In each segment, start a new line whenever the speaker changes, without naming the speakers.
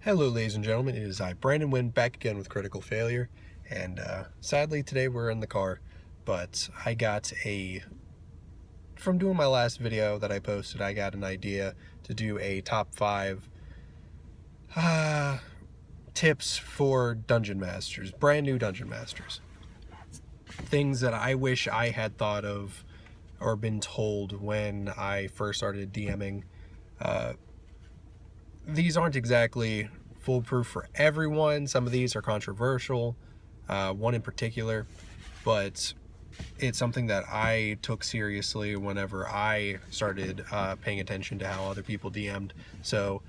Hello ladies and gentlemen, it is I, Brandon Wynn, back again with Critical Failure, and sadly today we're in the car, but from doing my last video that I posted, I got an idea to do a top 5 tips for Dungeon Masters, brand new Dungeon Masters. Things that I wish I had thought of or been told when I first started DMing. These aren't exactly foolproof for everyone. Some of these are controversial, one in particular, but it's something that I took seriously whenever I started paying attention to how other people DM'd. So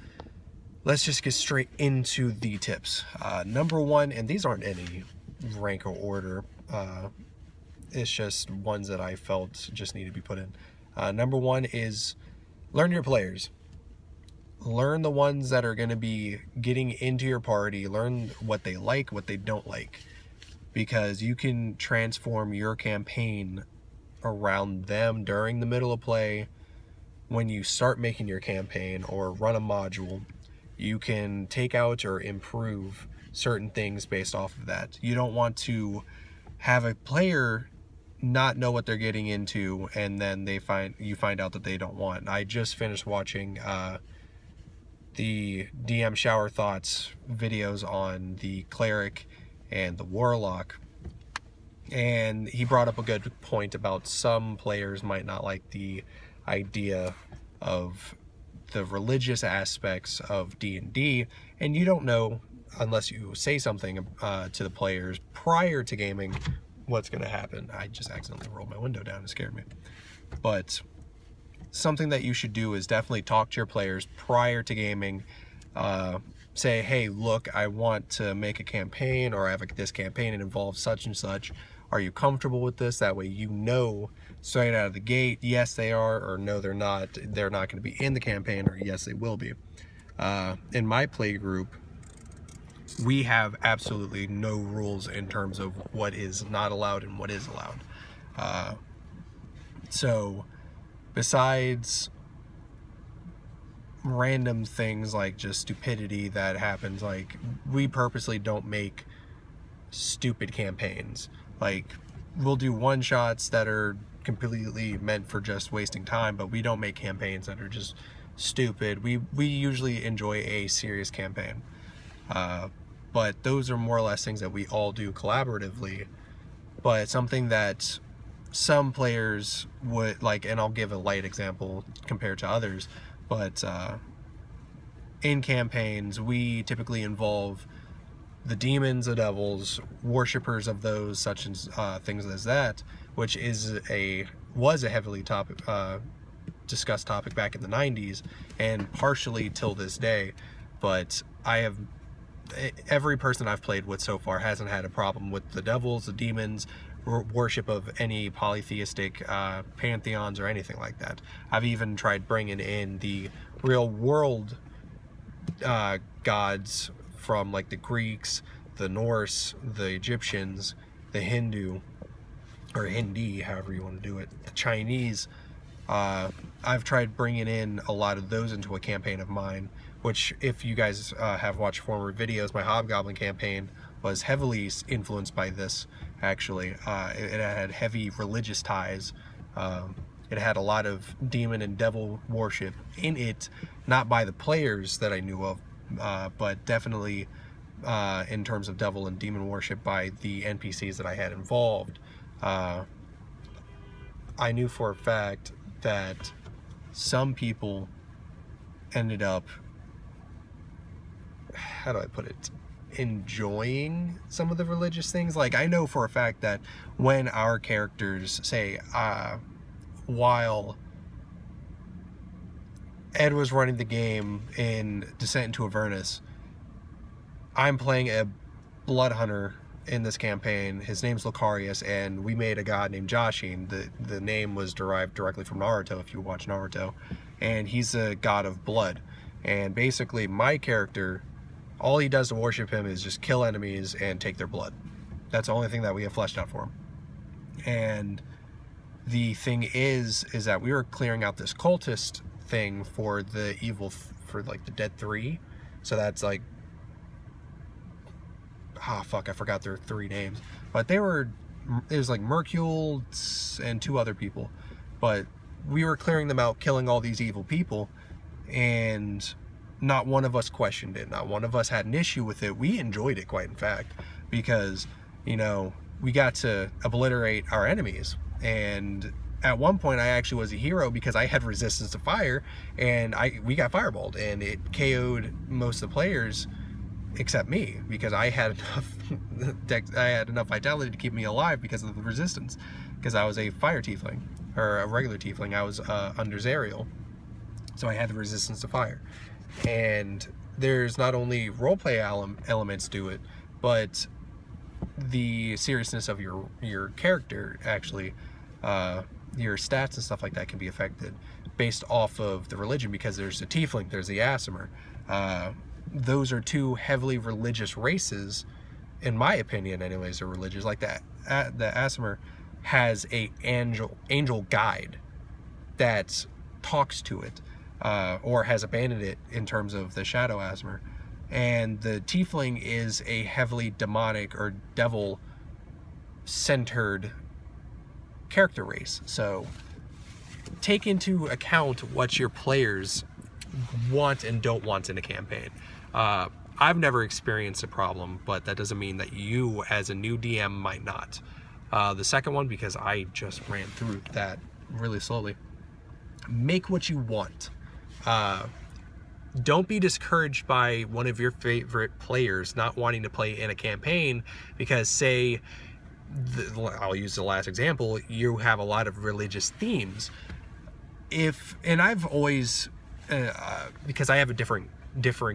let's just get straight into the tips. Number one, and these aren't any rank or order, it's just ones that I felt just need to be put in. Number one is learn your players. Learn the ones that are going to be getting into your party. Learn what they like, what they don't like, because you can transform your campaign around them during the middle of play. When you start making your campaign or run a module, you can take out or improve certain things based off of that. You don't want to have a player not know what they're getting into and then you find out that they don't want. I just finished watching the DM Shower Thoughts videos on the Cleric and the Warlock, and he brought up a good point about some players might not like the idea of the religious aspects of D&D, and you don't know unless you say something to the players prior to gaming what's going to happen. I just accidentally rolled my window down and scared me. But something that you should do is definitely talk to your players prior to gaming. Say, hey, look, I want to make a campaign, or I have this campaign, it involves such and such. Are you comfortable with this? That way you know straight out of the gate, yes they are, or no they're not. They're not going to be in the campaign, or yes they will be. In my play group, we have absolutely no rules in terms of what is not allowed and what is allowed. So besides random things like just stupidity that happens, like we purposely don't make stupid campaigns. Like we'll do one shots that are completely meant for just wasting time, but we don't make campaigns that are just stupid. We usually enjoy a serious campaign, but those are more or less things that we all do collaboratively. But something that some players would like, and I'll give a light example compared to others, but in campaigns we typically involve the demons, the devils, worshippers of those, such as things as that, which was a heavily discussed topic back in the 90s and partially till this day. But every person I've played with so far hasn't had a problem with the devils, the demons, worship of any polytheistic pantheons or anything like that. I've even tried bringing in the real world gods from like the Greeks, the Norse, the Egyptians, the Hindu, or Hindi, however you want to do it, the Chinese. I've tried bringing in a lot of those into a campaign of mine, which if you guys have watched former videos, my Hobgoblin campaign was heavily influenced by this, actually. It had heavy religious ties. It had a lot of demon and devil worship in it, not by the players that I knew of, but definitely in terms of devil and demon worship by the NPCs that I had involved. I knew for a fact that some people ended up, how do I put it, enjoying some of the religious things. Like I know for a fact that when our characters say, while Ed was running the game in Descent into Avernus, I'm playing a blood hunter in this campaign. His name's Lucarius, and we made a god named Joshin. The name was derived directly from Naruto, if you watch Naruto, and he's a god of blood. And basically my character, all he does to worship him is just kill enemies and take their blood. That's the only thing that we have fleshed out for him. And the thing is that we were clearing out this cultist thing for the evil, for like the Dead 3. So that's like fuck, I forgot their 3 names, but it was like Mercule and 2 other people, but we were clearing them out, killing all these evil people, and not one of us questioned it. Not one of us had an issue with it. We enjoyed it, quite in fact, because, you know, we got to obliterate our enemies. And at one point, I actually was a hero because I had resistance to fire, and we got fireballed, and it KO'd most of the players except me, because I had enough vitality to keep me alive because of the resistance, because I was a fire tiefling, or a regular tiefling. I was under Zariel, so I had the resistance to fire. And there's not only roleplay elements to it, but the seriousness of your character, actually, your stats and stuff like that can be affected based off of the religion, because there's the tiefling, there's the Aasimar. Those are 2 heavily religious races, in my opinion anyways. Are religious. Like the Aasimar has a angel guide that talks to it, or has abandoned it in terms of the Shadow Aasimar. And the tiefling is a heavily demonic or devil centered character race. So take into account what your players want and don't want in a campaign. I've never experienced a problem, but that doesn't mean that you as a new DM might not. The second one, because I just ran through that really slowly, make what you want. Don't be discouraged by one of your favorite players not wanting to play in a campaign because, say, I'll use the last example, you have a lot of religious themes. And I've always, because I have a differing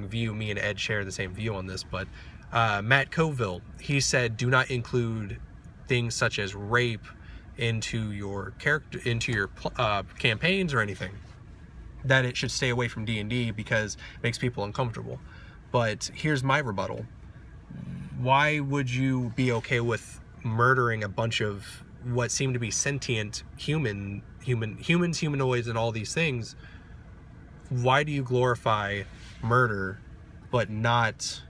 view, me and Ed share the same view on this, but Matt Colville, he said, do not include things such as rape into your campaigns or anything. That it should stay away from D&D because it makes people uncomfortable. But here's my rebuttal. Why would you be okay with murdering a bunch of what seem to be sentient humans, humanoids, and all these things? Why do you glorify murder but not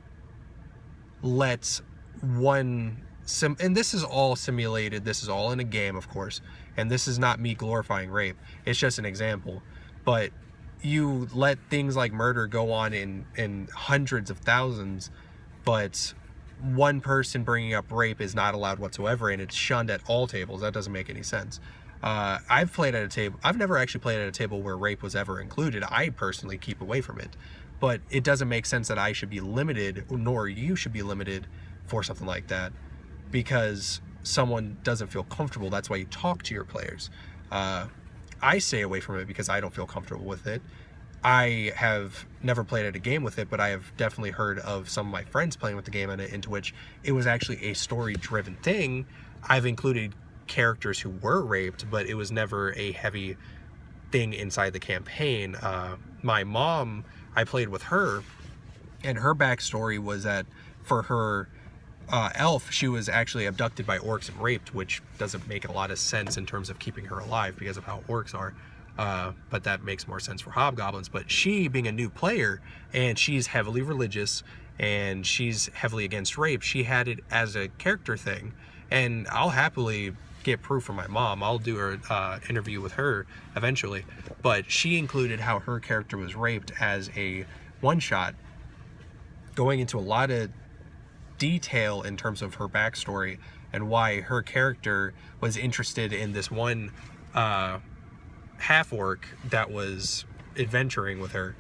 let one and this is all simulated, this is all in a game, of course, and this is not me glorifying rape, it's just an example, but you let things like murder go on in hundreds of thousands, but one person bringing up rape is not allowed whatsoever, and it's shunned at all tables. That doesn't make any sense. I've played at a table, I've never actually played at a table where rape was ever included. I personally keep away from it, but it doesn't make sense that I should be limited, nor you should be limited for something like that, because someone doesn't feel comfortable. That's why you talk to your players. I stay away from it because I don't feel comfortable with it. I have never played at a game with it, but I have definitely heard of some of my friends playing with the game in it, into which it was actually a story-driven thing. I've included characters who were raped, but it was never a heavy thing inside the campaign. My mom, I played with her, and her backstory was that for her elf, she was actually abducted by orcs and raped, which doesn't make a lot of sense in terms of keeping her alive because of how orcs are. But that makes more sense for hobgoblins. But she, being a new player, and she's heavily religious, and she's heavily against rape, she had it as a character thing. And I'll happily get proof from my mom. I'll do an interview with her eventually. But she included how her character was raped as a one-shot, going into a lot of detail in terms of her backstory and why her character was interested in this one half-orc that was adventuring with her.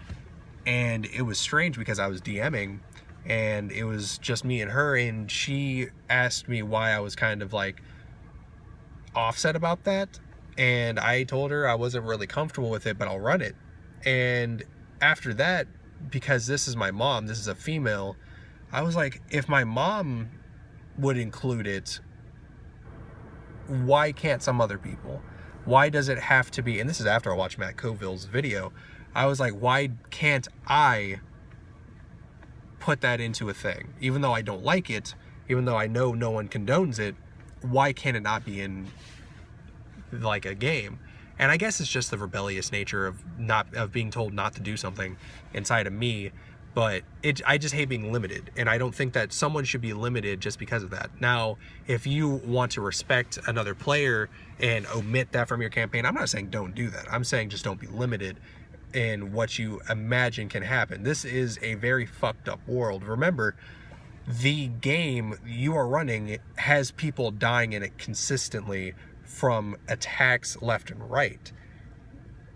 And it was strange because I was DMing and it was just me and her, and she asked me why I was kind of like offset about that, and I told her I wasn't really comfortable with it, but I'll run it. And after that, because this is my mom, this is a female, I was like, if my mom would include it, why can't some other people? Why does it have to be, and this is after I watched Matt Colville's video, I was like, why can't I put that into a thing? Even though I don't like it, even though I know no one condones it, why can't it not be in like a game? And I guess it's just the rebellious nature of being told not to do something inside of me. But I just hate being limited, and I don't think that someone should be limited just because of that. Now, if you want to respect another player and omit that from your campaign, I'm not saying don't do that. I'm saying just don't be limited in what you imagine can happen. This is a very fucked up world. Remember, the game you are running has people dying in it consistently from attacks left and right.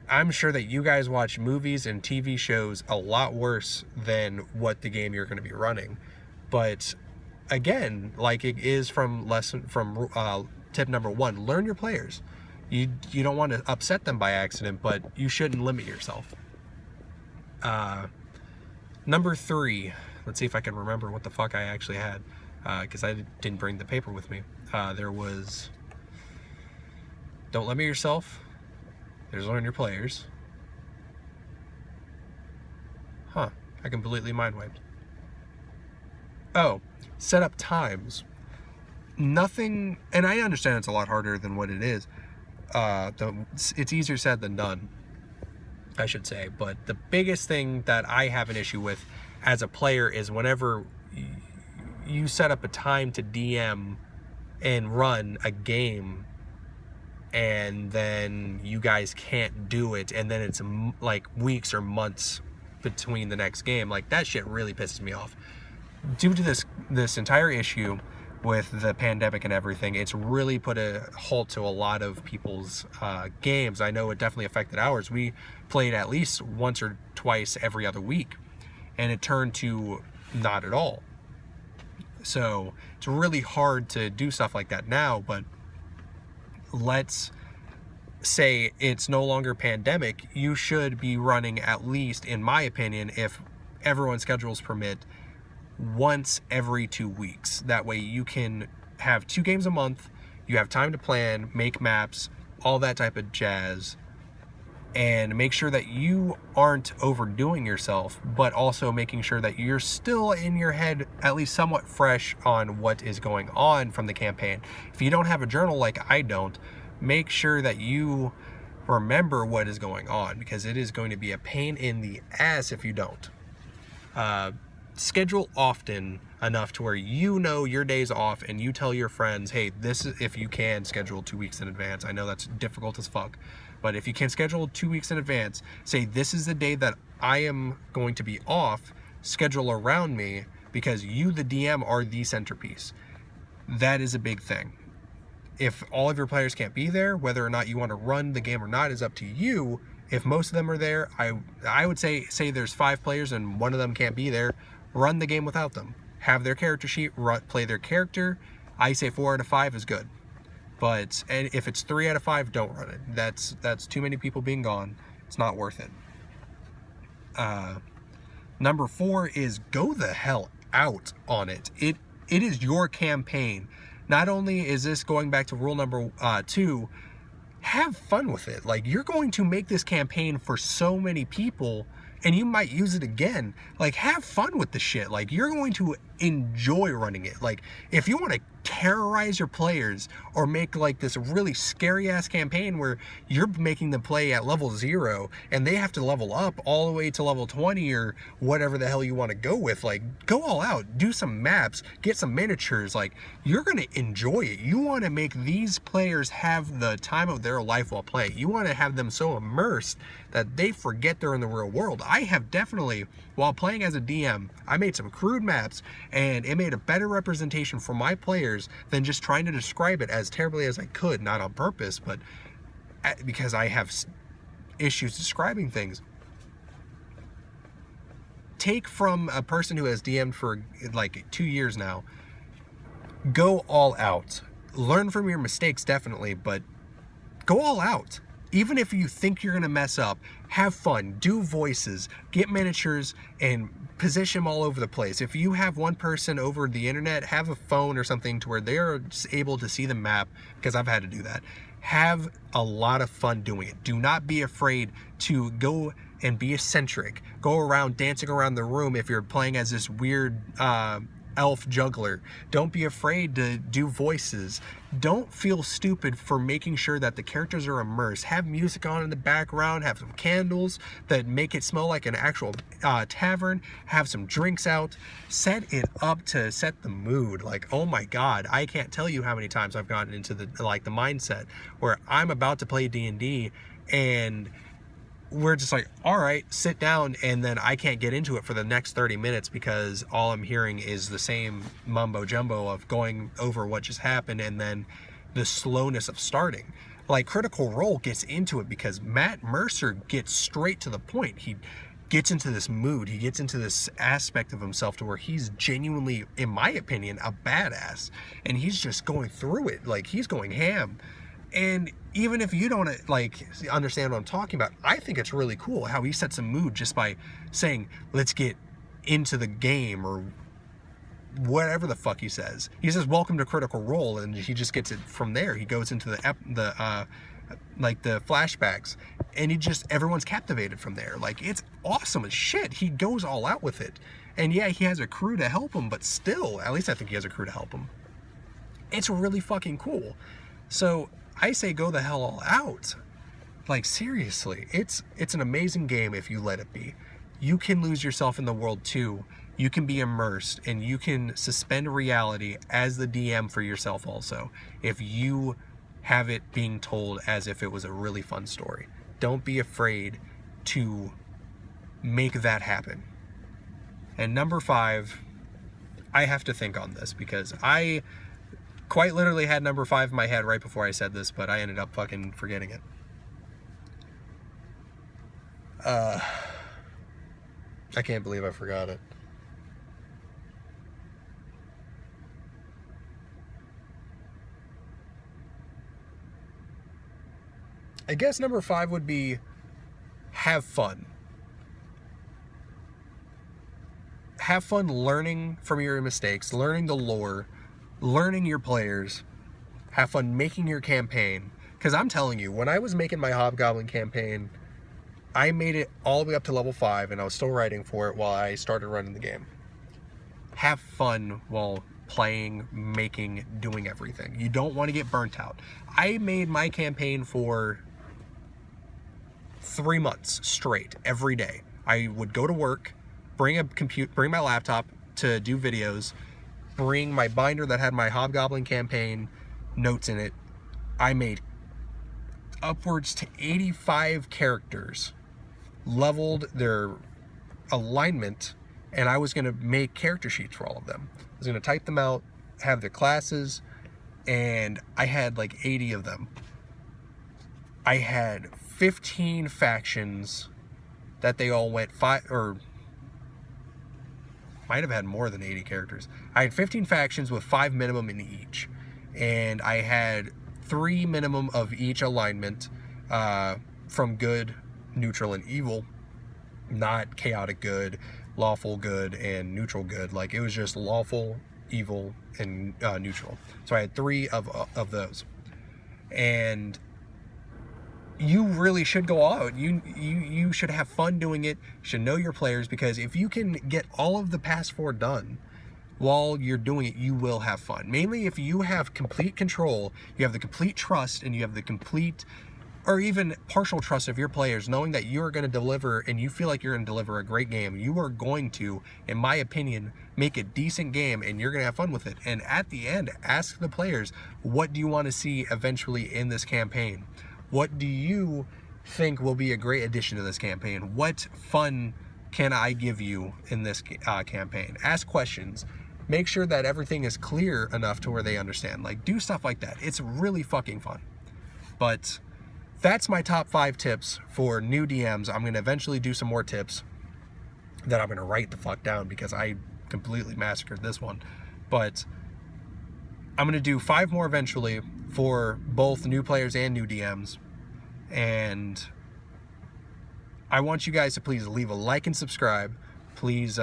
I'm sure that you guys watch movies and TV shows a lot worse than what the game you're going to be running. But again, like it is from tip number 1, learn your players. You don't want to upset them by accident, but you shouldn't limit yourself. Number 3, let's see if I can remember what the fuck I actually had, because I didn't bring the paper with me. There was, don't limit yourself. There's learn your players. I completely mind wiped. Oh, set up times. Nothing, and I understand it's a lot harder than what it is. It's easier said than done, I should say. But the biggest thing that I have an issue with as a player is whenever you set up a time to DM and run a game, and then you guys can't do it, and then it's like weeks or months between the next game. Like, that shit really pisses me off. Due to this entire issue with the pandemic and everything, it's really put a halt to a lot of people's games. I know it definitely affected ours. We played at least once or twice every other week, and it turned to not at all. So it's really hard to do stuff like that now. But let's say it's no longer pandemic, you should be running, at least in my opinion, if everyone's schedules permit, once every 2 weeks. That way you can have 2 games a month, you have time to plan, make maps, all that type of jazz, and make sure that you aren't overdoing yourself, but also making sure that you're still in your head at least somewhat fresh on what is going on from the campaign. If you don't have a journal like I don't, make sure that you remember what is going on, because it is going to be a pain in the ass if you don't. Schedule often enough to where you know your days off, and you tell your friends, hey, this is, if you can schedule 2 weeks in advance. I know that's difficult as fuck, but if you can schedule 2 weeks in advance, say this is the day that I am going to be off, schedule around me, because you, the DM, are the centerpiece. That is a big thing. If all of your players can't be there, whether or not you want to run the game or not is up to you. If most of them are there, I would say there's 5 players and one of them can't be there, run the game without them. Have their character sheet, play their character. I say 4 out of 5 is good. But and if it's 3 out of 5, don't run it. That's too many people being gone. It's not worth it. Number 4 is go the hell out on it. It is your campaign. Not only is this going back to rule number 2, have fun with it. Like, you're going to make this campaign for so many people, and you might use it again. Like, have fun with the shit. Like, you're going to enjoy running it. Like, if you want to terrorize your players or make like this really scary ass campaign where you're making them play at level 0 and they have to level up all the way to level 20 or whatever the hell you want to go with, like, go all out, do some maps, get some miniatures. Like, you're going to enjoy it. You want to make these players have the time of their life while playing. You want to have them so immersed that they forget they're in the real world. I have definitely, while playing as a DM, I made some crude maps, and it made a better representation for my players than just trying to describe it as terribly as I could, not on purpose, but because I have issues describing things. Take from a person who has DM'd for like 2 years now, go all out. Learn from your mistakes, definitely, but go all out. Even if you think you're going to mess up, have fun, do voices, get miniatures, and position them all over the place. If you have one person over the internet, have a phone or something to where they're able to see the map, because I've had to do that. Have a lot of fun doing it. Do not be afraid to go and be eccentric. Go around dancing around the room if you're playing as this weird elf juggler. Don't be afraid to do voices. Don't feel stupid for making sure that the characters are immersed. Have music on in the background, have some candles that make it smell like an actual tavern, have some drinks out, set it up to set the mood. Like, oh my god, I can't tell you how many times I've gotten into the mindset where I'm about to play D&D and we're just like, all right, sit down, and then I can't get into it for the next 30 minutes because all I'm hearing is the same mumbo jumbo of going over what just happened and then the slowness of starting. Like, Critical Role gets into it because Matt Mercer gets straight to the point. He gets into this mood, he gets into this aspect of himself to where he's genuinely, in my opinion, a badass, and he's just going through it. Like, he's going ham. And even if you don't like understand what I'm talking about, I think it's really cool how he sets a mood just by saying, let's get into the game, or whatever the fuck he says. He says, welcome to Critical Role, and he just gets it from there. He goes into the flashbacks, and everyone's captivated from there. Like, it's awesome as shit. He goes all out with it. And yeah, he has a crew to help him, but still, at least I think he has a crew to help him. It's really fucking cool. So I say go the hell all out. Like, seriously, it's an amazing game if you let it be. You can lose yourself in the world too. You can be immersed, and you can suspend reality as the DM for yourself also, if you have it being told as if it was a really fun story. Don't be afraid to make that happen. And number 5, I have to think on this because I quite literally had number 5 in my head right before I said this, but I ended up fucking forgetting it. I can't believe I forgot it. I guess number 5 would be have fun. Have fun learning from your mistakes, learning the lore, learning your players. Have fun making your campaign. Because I'm telling you, when I was making my Hobgoblin campaign, I made it all the way up to level 5, and I was still writing for it while I started running the game. Have fun while playing, making, doing everything. You don't want to get burnt out. I made my campaign for 3 months straight, every day. I would go to work, bring my laptop to do videos, bring my binder that had my Hobgoblin campaign notes in it. I made upwards to 85 characters, leveled their alignment, and I was going to make character sheets for all of them. I was going to type them out, have their classes, and I had like 80 of them. I had 15 factions that they all went or might have had more than 80 characters. I had 15 factions with 5 minimum in each, and I had 3 minimum of each alignment, from good, neutral, and evil, not chaotic good, lawful good, and neutral good. Like, it was just lawful, evil, and neutral. So I had 3 of those. And you really should go all out. You should have fun doing it. You should know your players, because if you can get all of the past 4 done while you're doing it, you will have fun. Mainly if you have complete control, you have the complete trust, and you have the complete or even partial trust of your players, knowing that you're going to deliver, and you feel like you're going to deliver a great game. You are going to, in my opinion, make a decent game, and you're going to have fun with it. And at the end, ask the players, what do you want to see eventually in this campaign? What do you think will be a great addition to this campaign? What fun can I give you in this campaign? Ask questions. Make sure that everything is clear enough to where they understand. Like, do stuff like that. It's really fucking fun. But that's my top 5 tips for new DMs. I'm going to eventually do some more tips that I'm going to write the fuck down, because I completely massacred this one. But I'm going to do 5 more eventually for both new players and new DMs. And I want you guys to please leave a like and subscribe. Please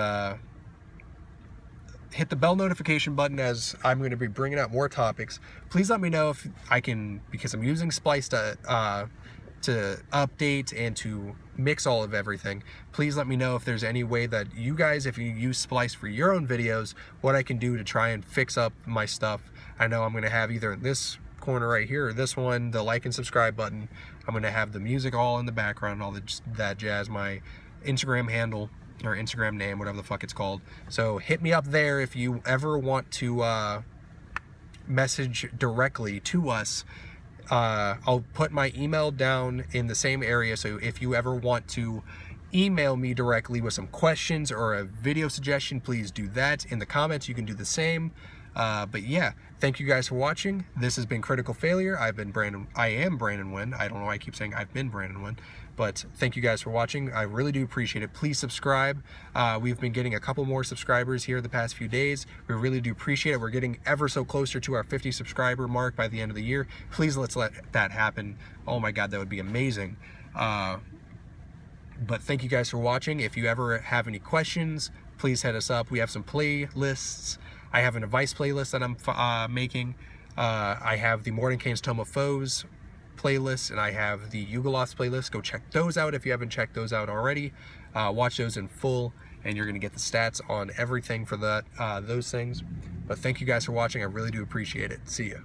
hit the bell notification button, as I'm going to be bringing out more topics. Please let me know if I can, because I'm using Splice to to update and to mix all of everything. Please let me know if there's any way that you guys, if you use Splice for your own videos, what I can do to try and fix up my stuff. I know I'm going to have either in this corner right here or this one, the like and subscribe button. I'm going to have the music all in the background, all that jazz, my Instagram handle or Instagram name, whatever the fuck it's called. So hit me up there if you ever want to message directly to us. I'll put my email down in the same area, so if you ever want to email me directly with some questions or a video suggestion, please do that in the comments. You can do the same. But yeah, thank you guys for watching. This has been Critical Failure. I am Brandon Wynn. I don't know why I keep saying I've been Brandon Wynn, but thank you guys for watching. I really do appreciate it. Please subscribe. We've been getting a couple more subscribers here the past few days. We really do appreciate it. We're getting ever so closer to our 50 subscriber mark by the end of the year. Please let's let that happen. Oh my God, that would be amazing. But thank you guys for watching. If you ever have any questions, please hit us up. We have some playlists. I have an advice playlist that I'm making. I have the Mordenkainen's Tome of Foes playlist, and I have the Yugoloths playlist. Go check those out if you haven't checked those out already. Watch those in full, and you're going to get the stats on everything for those things. But thank you guys for watching. I really do appreciate it. See ya.